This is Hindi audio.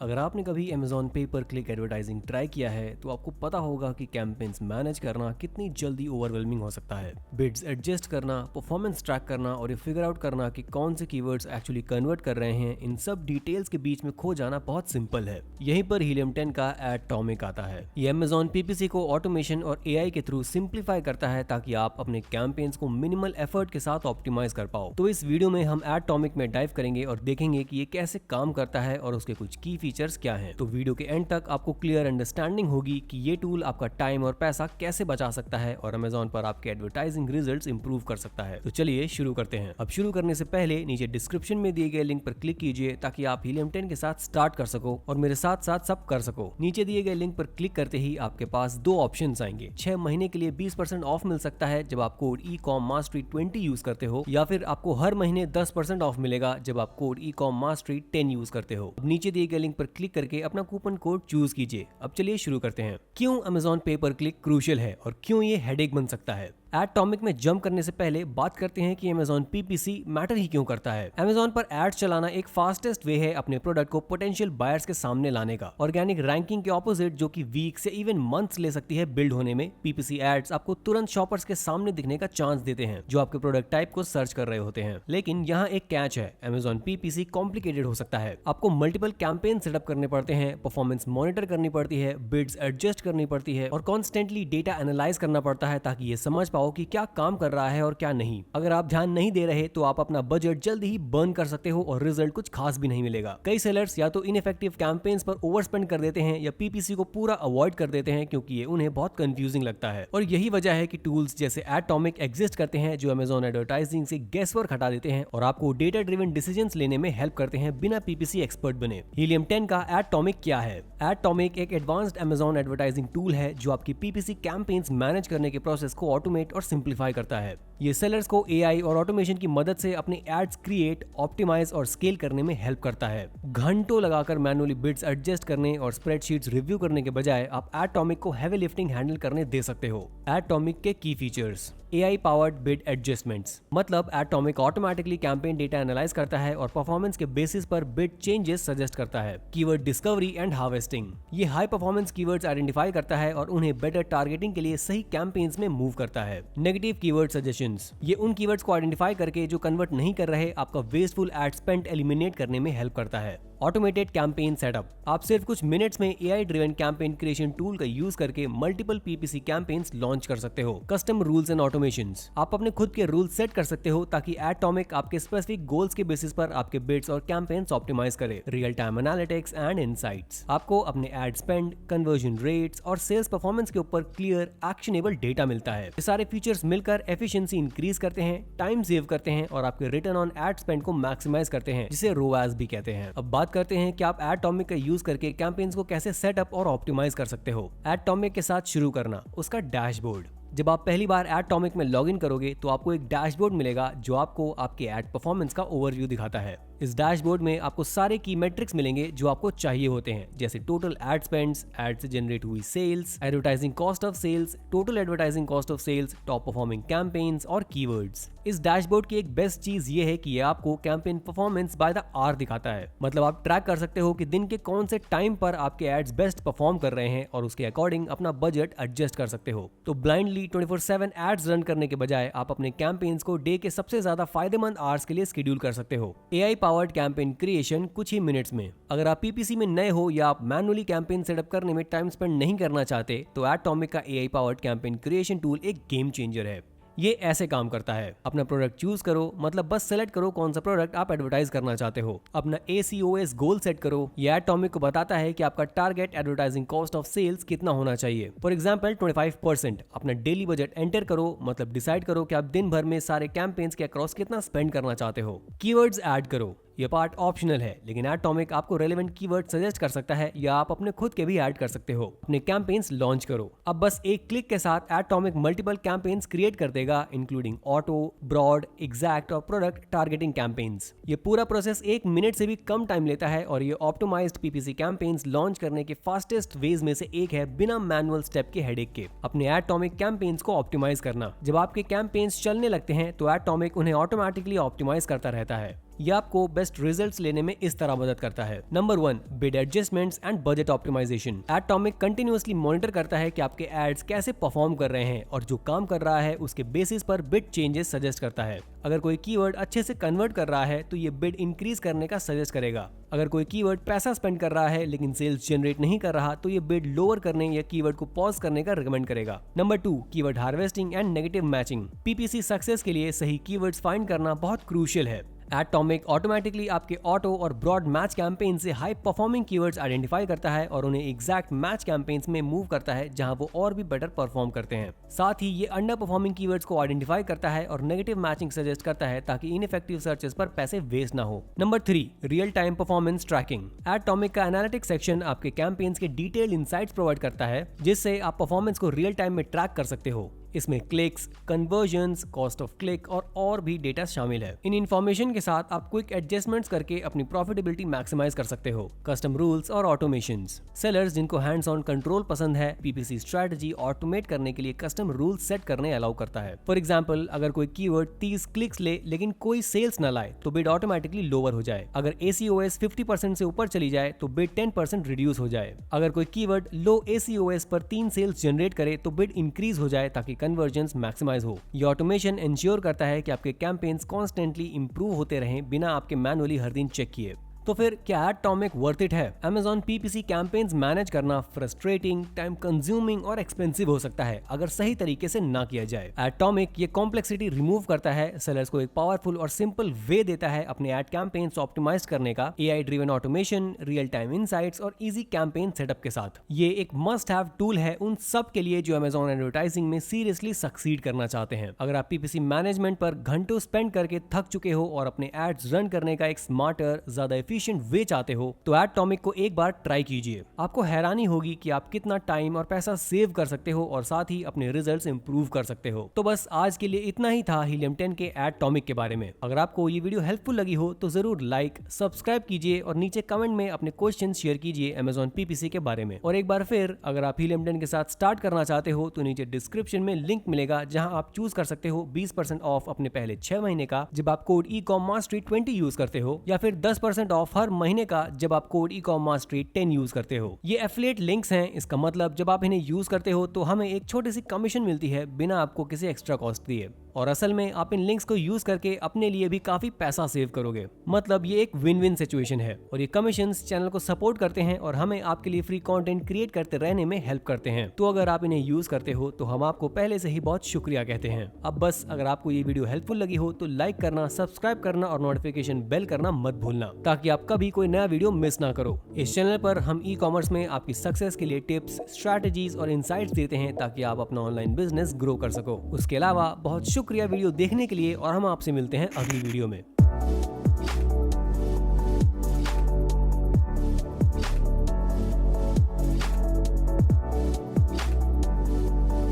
अगर आपने कभी Amazon पे पर क्लिक एडवर्टाइजिंग ट्राई किया है तो आपको पता होगा कि कैंपेन्स मैनेज करना कितनी जल्दी ओवरवेलमिंग हो सकता है। बिड्स एडजस्ट करना, परफॉर्मेंस ट्रैक करना और ये फिगर आउट करना कि कौन से कीवर्ड्स एक्चुअली कन्वर्ट कर रहे हैं, इन सब डिटेल्स के बीच में खो जाना बहुत सिंपल है। यहीं पर हीलियम 10 का एडटॉमिक आता है। ये Amazon PPC को ऑटोमेशन और AI के थ्रू सिंप्लीफाई करता है ताकि आप अपने कैंपेन्स को मिनिमल एफर्ट के साथ ऑप्टिमाइज कर पाओ। तो इस वीडियो में हम एडटॉमिक में डाइव करेंगे और देखेंगे कि ये कैसे काम करता है और उसके कुछ की फीचर्स क्या हैं। तो वीडियो के एंड तक आपको क्लियर अंडरस्टैंडिंग होगी कि ये टूल आपका टाइम और पैसा कैसे बचा सकता है और Amazon पर आपके एडवर्टाइजिंग रिजल्ट्स इंप्रूव कर सकता है। तो चलिए शुरू करते हैं। अब शुरू करने से पहले नीचे डिस्क्रिप्शन में दिए गए लिंक पर क्लिक कीजिए ताकि आप हीलियम 10 के साथ स्टार्ट कर सको और मेरे साथ साथ सब कर सको। नीचे दिए गए लिंक पर क्लिक करते ही आपके पास दो ऑप्शन आएंगे। 6 महीने के लिए 20% ऑफ मिल सकता है जब आप कोड ecom mastery 20 यूज करते हो, या फिर आपको हर महीने 10% ऑफ मिलेगा जब आप कोड ecom mastery 10 यूज करते हो। अब नीचे दिए गए लिंक पर क्लिक करके अपना कूपन कोड चूज कीजिए। अब चलिए शुरू करते हैं। क्यों Amazon पे पर क्लिक क्रूशियल है और क्यों ये हेडेक बन सकता है। एडटॉमिक में जंप करने से पहले बात करते हैं कि Amazon PPC मैटर ही क्यों करता है। Amazon पर एड्स चलाना एक फास्टेस्ट वे है अपने प्रोडक्ट को पोटेंशियल बायर्स के सामने लाने का। ऑर्गेनिक रैंकिंग के ऑपोजिट, जो कि वीक से इवन मंथ्स ले सकती है बिल्ड होने में, PPC एड्स आपको तुरंत शॉपर्स के सामने दिखने का चांस देते हैं जो आपके प्रोडक्ट टाइप को सर्च कर रहे होते हैं। लेकिन यहाँ एक कैच है, Amazon PPC कॉम्प्लिकेटेड हो सकता है। आपको मल्टीपल कैंपेन सेटअप करने पड़ते हैं, परफॉर्मेंस मॉनिटर करनी पड़ती है, बिड्स एडजस्ट करनी पड़ती है और कॉन्स्टेंटली डेटा एनालाइज करना पड़ता है ताकि ये समझ पाओ कि क्या काम कर रहा है और क्या नहीं। अगर आप ध्यान नहीं दे रहे तो आप अपना बजट जल्द ही बर्न कर सकते हो और रिजल्ट कुछ खास भी नहीं मिलेगा। कई सेलर्स या तो इनइफेक्टिव कैंपेन्स पर ओवरस्पेंड कर देते हैं या PPC को पूरा अवॉइड कर देते हैं क्योंकि ये उन्हें बहुत कंफ्यूजिंग लगता है। और यही वजह है कि टूल्स जैसे एडटॉमिक एग्जिस्ट करते हैं जो Amazon एडवर्टाइजिंग से गेसवर्क हटा देते हैं और आपको डेटा ड्रिवन डिसीजंस लेने में हेल्प करते हैं बिना PPC एक्सपर्ट बने। हीलियम 10 का एडटॉमिक क्या है। एडटॉमिक एक एडवांस्ड Amazon एडवर्टाइजिंग टूल है जो आपकी PPC कैंपेन्स मैनेज करने के प्रोसेस को ऑटोमेट और सिंप्लीफाई करता है। ये सेलर्स को AI और ऑटोमेशन की मदद से अपने एड्स क्रिएट, ऑप्टिमाइज और स्केल करने में हेल्प करता है। घंटों लगाकर मैनुअली बिड्स एडजस्ट करने और स्प्रेडशीट्स रिव्यू करने के बजाय आप एडटॉमिक को हैवी लिफ्टिंग हैंडल करने दे सकते हो। एडटॉमिक के की features. AI powered bid adjustments, मतलब एडटॉमिक ऑटोमेटिकली कैंपेन डेटा एनालाइज करता है और परफॉर्मेंस के बेसिस पर बिड चेंजेस सजेस्ट करता है। कीवर्ड डिस्कवरी एंड हार्वेस्टिंग, ये हाई परफॉर्मेंस कीवर्ड्स आइडेंटिफाई करता है और उन्हें बेटर टारगेटिंग के लिए सही कैंपेन्स में मूव करता है। नेगेटिव कीवर्ड सजेशंस, ये उन कीवर्ड्स को आइडेंटिफाई करके जो कन्वर्ट नहीं कर रहे आपका वेस्टफुल एड स्पेंड एलिमिनेट करने में हेल्प करता है। ऑटोमेटेड कैंपेन सेटअप, आप सिर्फ कुछ मिनट्स में AI driven campaign creation tool का यूज करके मल्टीपल PPC कैंपेन्स लॉन्च कर सकते हो। कस्टम रूल्स एंड ऑटोमेशंस, आप अपने खुद के रूल्स सेट कर सकते हो ताकि एडटॉमिक आपके स्पेसिफिक गोल्स के बेसिस पर आपके बिड्स और कैंपेन्स ऑप्टिमाइज करे। Real time analytics and insights, आपको अपने एड स्पेंड, कन्वर्जन रेट्स और सेल्स परफॉर्मेंस के ऊपर क्लियर एक्शनेबल डेटा मिलता है। ये सारे फीचर्स मिलकर एफिशिएंसी इंक्रीज करते हैं, टाइम सेव करते हैं और आपके रिटर्न ऑन एड स्पेंड को मैक्सिमाइज करते हैं, जिसे ROAS भी कहते हैं। अब बात करते हैं कि आप एडटॉमिक का यूज करके कैंपेन्स को कैसे सेटअप और ऑप्टिमाइज कर सकते हो। एडटॉमिक के साथ शुरू करना, उसका डैशबोर्ड। जब आप पहली बार एडटॉमिक में लॉगिन करोगे तो आपको एक डैशबोर्ड मिलेगा जो आपको आपके एड परफॉर्मेंस का ओवरव्यू दिखाता है। इस डैशबोर्ड में आपको सारे की मेट्रिक्स मिलेंगे जो आपको चाहिए होते हैं, जैसे टोटल एड स्पेंड्स, एड से जनरेट हुई sales, advertising cost of sales, total advertising cost of sales, top performing campaigns और कीवर्ड्स। इस डैशबोर्ड की एक बेस्ट चीज ये है कि ये आपको campaign performance by the hour दिखाता है। मतलब आप ट्रैक कर सकते हो कि दिन के कौन से टाइम पर आपके एड्स बेस्ट परफॉर्म कर रहे हैं और उसके अकॉर्डिंग अपना बजट एडजस्ट कर सकते हो। तो ब्लाइंडली 24/7 एड्स रन करने के बजाय आप अपने कैंपेन्स को डे के सबसे ज्यादा फायदेमंद आवर्स के लिए शेड्यूल कर सकते हो। AI पावर्ड कैंपेन क्रिएशन कुछ ही मिनट्स में। अगर आप PPC में नए हो या आप मैनुअली कैंपेन सेटअप करने में टाइम स्पेंड नहीं करना चाहते तो एडटॉमिक का AI powered campaign creation tool एक गेम चेंजर है। ये ऐसे काम करता है, अपना प्रोडक्ट चूज करो, मतलब बस सेलेक्ट करो कौन सा प्रोडक्ट आप एडवर्टाइज करना चाहते हो, अपना ACOS गोल सेट करो। ये एडटॉमिक को बताता है कि आपका target advertising cost of sales कितना होना चाहिए। For example 25%। अपना डेली बजट एंटर करो, मतलब डिसाइड करो कि आप दिन भर में सारे कैंपेन्स के अक्रॉस कितना स्पेंड करना चाहते हो। कीवर्ड्स ऐड करो, ये पार्ट ऑप्शनल है लेकिन एडटॉमिक आपको रेलेवेंट कीवर्ड सजेस्ट कर सकता है या आप अपने खुद के भी ऐड कर सकते हो। अपने कैंपेन्स लॉन्च करो, अब बस एक क्लिक के साथ एडटॉमिक मल्टीपल कैंपेन्स क्रिएट कर देगा, इंक्लूडिंग ऑटो, ब्रॉड, एग्जैक्ट और प्रोडक्ट टारगेटिंग कैंपेन्स। ये पूरा प्रोसेस 1 मिनट से भी कम टाइम लेता है और ये ऑप्टिमाइज्ड PPC कैंपेन्स लॉन्च करने के फास्टेस्ट वेज में से एक है बिना मैनुअल स्टेप के हेडेक के। अपने एडटॉमिक कैंपेन्स को ऑप्टिमाइज करना, जब आपके कैंपेन्स चलने लगते हैं तो एडटॉमिक उन्हें ऑटोमेटिकली ऑप्टिमाइज करता रहता है। ये आपको बेस्ट रिजल्ट्स लेने में इस तरह मदद करता है। Number 1, bid adjustments and budget optimization. एडटॉमिक कंटिन्यूअसली मॉनिटर करता है कि आपके एड्स कैसे परफॉर्म कर रहे हैं और जो काम कर रहा है उसके बेसिस पर बिड चेंजेस सजेस्ट करता है। अगर कोई कीवर्ड अच्छे से कन्वर्ट कर रहा है तो ये बिड इंक्रीज करने का सजेस्ट करेगा। अगर कोई कीवर्ड पैसा स्पेंड कर रहा है लेकिन सेल्स जनरेट नहीं कर रहा तो ये बिड लोअर करने या कीवर्ड को पॉज करने का रिकमेंड करेगा। Number 2, keyword harvesting and negative matching. PPC success के लिए सही कीवर्ड्स फाइंड करना बहुत क्रूशियल है। एडटॉमिक ऑटोमेटिकली आपके ऑटो और ब्रॉड मैच कैंपेन से हाई परफॉर्मिंग कीवर्ड्स आइडेंटिफाई करता है और उन्हें एग्जैक्ट मैच कैंपेन्स में मूव करता है जहां वो और भी बेटर परफॉर्म करते हैं। साथ ही ये अंडर परफॉर्मिंग कीवर्ड्स को आइडेंटिफाई करता है और नेगेटिव मैचिंग सजेस्ट करता है ताकि इनइफेक्टिव सर्चेस पर पैसे वेस्ट ना हो। Number 3, real time performance tracking. एडटॉमिक का एनालिटिक्स सेक्शन आपके कैंपेन्स के डिटेल्ड इनसाइट्स प्रोवाइड करता है जिससे आप परफॉर्मेंस को रियल टाइम में ट्रैक कर सकते हो। इसमें clicks, convergence, cost of click और भी डेटा शामिल है। इन इन्फॉर्मेशन के साथ आप क्विक एडजस्टमेंट्स करके अपनी प्रॉफिटेबिलिटी मैक्सिमाइज कर सकते हो। कस्टम रूल्स और ऑटोमेशंस। सेलर्स जिनको हैंड्स ऑन कंट्रोल पसंद है, पीपीसी स्ट्रेटजी ऑटोमेट करने के लिए कस्टम रूल्स सेट करने अलाउ करता है। फॉर एग्जांपल, अगर कोई कीवर्ड 30 क्लिक्स ले लेकिन कोई सेल्स न लाए तो बिड ऑटोमेटिकली लोअर हो जाए। अगर ACOS 50% से ऊपर चली जाए तो बिड 10% रिड्यूस हो जाए। अगर कोई कीवर्ड लो ACOS पर 3 सेल्स जनरेट करे तो बिड इंक्रीज हो जाए ताकि कन्वर्जन्स मैक्सिमाइज हो। ये ऑटोमेशन इंश्योर करता है कि आपके कैंपेन्स कॉन्स्टेंटली इंप्रूव होते रहें बिना आपके मैनुअली हर दिन चेक किए। तो फिर क्या एडटॉमिक वर्थ इट है? Amazon PPC कैंपेन्स मैनेज करना फ्रस्ट्रेटिंग, टाइम कंज्यूमिंग और एक्सपेंसिव हो सकता है अगर सही तरीके से ना किया जाए। एडटॉमिक ये कॉम्प्लेक्सिटी रिमूव करता है, सेलर्स को एक पावरफुल और सिंपल वे देता है अपने एड कैंपेन्स ऑप्टिमाइज करने का, AI driven automation, real time insights और इजी कैंपेन सेटअप के साथ। ये एक मस्ट हैव टूल है उन सब के लिए जो Amazon एडवर्टाइजिंग में सीरियसली सक्सीड करना चाहते हैं। अगर आप PPC मैनेजमेंट पर घंटों स्पेंड करके थक चुके हो और अपने एड्स रन करने का एक स्मार्टर, ज्यादा एफिशिएंट वे चाहते हो तो एडटॉमिक को एक बार ट्राई कीजिए। आपको हैरानी होगी कि आप कितना टाइम और पैसा सेव कर सकते हो और साथ ही अपने रिजल्ट्स इंप्रूव कर सकते हो। तो बस आज के लिए इतना ही था हीलियम 10 के एडटॉमिक के बारे में। अगर आपको ये वीडियो हेल्पफुल लगी हो तो जरूर लाइक, सब्सक्राइब कीजिए और नीचे कमेंट में अपने क्वेश्चन शेयर कीजिए Amazon PPC के बारे में। और एक बार फिर अगर आप हीलियम 10 के साथ स्टार्ट करना चाहते हो तो नीचे डिस्क्रिप्शन में लिंक मिलेगा जहां आप चूज कर सकते हो 20% ऑफ अपने पहले 6 महीने का जब आप कोड ecommastery20 यूज करते हो, या फिर 10% ऑफ हर महीने का जब आप कोड ecommastery10 यूज करते हो। ये एफिलिएट लिंक्स हैं, इसका मतलब जब आप इन्हें यूज करते हो तो हमें एक छोटी सी कमीशन मिलती है बिना आपको किसी एक्स्ट्रा कॉस्ट दिए। और असल में आप इन लिंक्स को यूज करके अपने लिए भी काफी पैसा सेव करोगे। मतलब ये एक विन विन सिचुएशन है और ये कमीशंस चैनल को सपोर्ट करते हैं और हमें आपके लिए फ्री कंटेंट क्रिएट करते रहने में हेल्प करते हैं। तो अगर आप इन्हें यूज करते हो तो हम आपको पहले से ही बहुत शुक्रिया कहते हैं। अब बस अगर आपको ये वीडियो हेल्पफुल लगी हो तो लाइक करना, सब्सक्राइब करना और नोटिफिकेशन बेल करना मत भूलना ताकि आप कभी कोई नया वीडियो मिस ना करो। इस चैनल पर हम ई-कॉमर्स में आपकी सक्सेस के लिए टिप्स, स्ट्रैटेजीज और इनसाइट्स देते हैं ताकि आप अपना ऑनलाइन बिजनेस ग्रो कर सको। उसके अलावा बहुत शुक्रिया वीडियो देखने के लिए और हम आपसे मिलते हैं अगली वीडियो में।